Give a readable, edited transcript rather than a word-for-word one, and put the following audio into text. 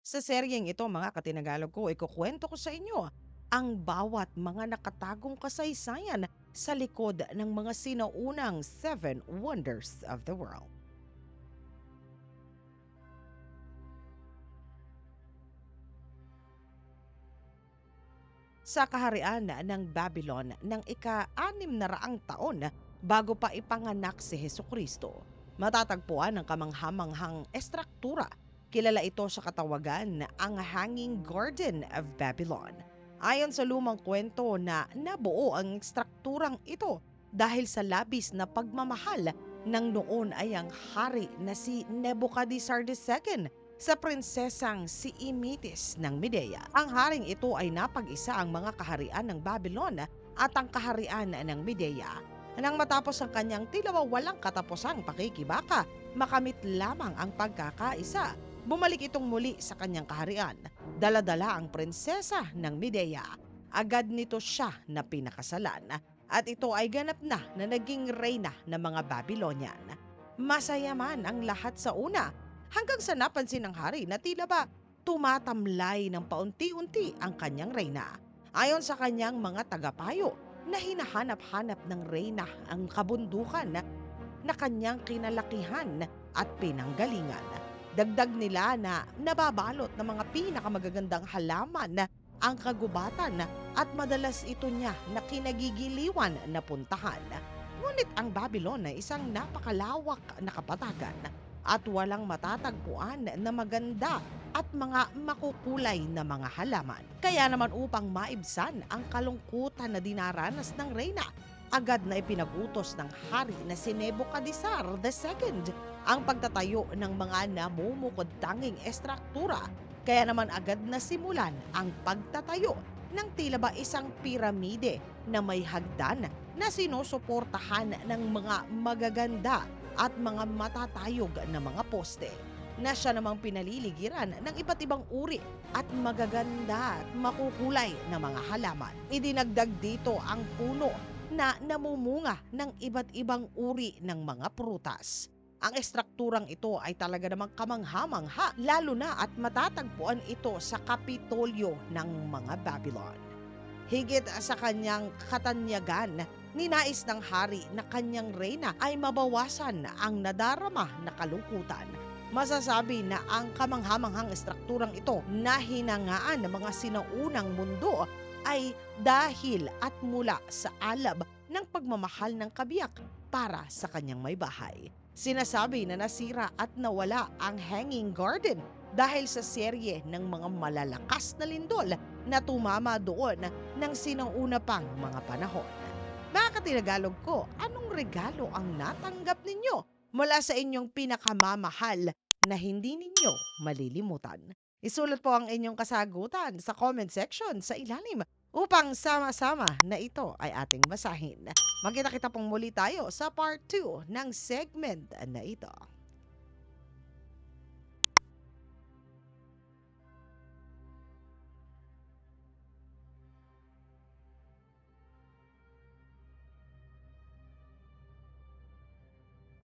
Sa seryeng ito mga katinagalog ko, ikukwento ko sa inyo ang bawat mga nakatagong kasaysayan sa likod ng mga sinaunang Seven Wonders of the World. Sa kaharian ng Babylon ng ika-6 na raang taon bago pa ipanganak si Hesus Kristo, matatagpuan ang kamanghamanghang estruktura. Kilala ito sa katawagan na ang Hanging Garden of Babylon. Ayon sa lumang kwento na nabuo ang estrukturang ito dahil sa labis na pagmamahal ng noon ay ang hari na si Nebuchadnezzar II sa prinsesang si Imitis ng Medea. Ang haring ito ay napag-isa ang mga kaharian ng Babylon at ang kaharian ng Medea. Nang matapos ang kanyang tila walang katapusang pakikibaka, makamit lamang ang pagkakaisa. Bumalik itong muli sa kanyang kaharian. Dala-dala ang prinsesa ng Medea. Agad nito siya na pinakasalan at ito ay ganap na naging reyna ng mga Babylonian. Masaya man ang lahat sa una hanggang sa napansin ng hari na tila ba tumatamlay ng paunti-unti ang kanyang reyna. Ayon sa kanyang mga tagapayo na hinahanap-hanap ng reyna ang kabundukan na kanyang kinalakihan at pinanggalingan. Dagdag nila na nababalot ng mga pinakamagagandang halaman ang kagubatan at madalas ito niya na kinagigiliwan na puntahan. Ngunit ang Babylon ay isang napakalawak na kapatagan at walang matatagpuan na maganda at mga makukulay na mga halaman. Kaya naman upang maibsan ang kalungkutan na dinaranas ng reyna, agad na ipinagutos ng hari na si Nebuchadnezzar II ang pagtatayo ng mga namumukod-tanging estruktura. Kaya naman agad na simulan ang pagtatayo ng tila ba isang piramide na may hagdan na sinusuportahan ng mga magaganda at mga matatayog na mga poste na siya namang pinaliligiran ng iba't ibang uri at magaganda at makukulay na mga halaman. Idinagdag dito ang puno na namumunga ng iba't ibang uri ng mga prutas. Ang estrukturang ito ay talaga namang kamangha-mangha, lalo na at matatagpuan ito sa Kapitolyo ng mga Babylon. Higit sa kanyang katanyagan, ninais ng hari na kanyang reyna ay mabawasan ang nadarama na kalungkutan. Masasabi na ang kamanghamanghang estrukturang ito na hinangaan ng mga sinaunang mundo ay dahil at mula sa alab ng pagmamahal ng kabiyak para sa kanyang may bahay. Sinasabi na nasira at nawala ang Hanging Garden dahil sa serye ng mga malalakas na lindol na tumama doon ng sinauna pang mga panahon. Mga katinagalog ko, anong regalo ang natanggap ninyo mula sa inyong pinakamamahal na hindi ninyo malilimutan? Isulat po ang inyong kasagutan sa comment section sa ilalim upang sama-sama na ito ay ating basahin. Magkita-kita pong muli tayo sa part 2 ng segment na ito.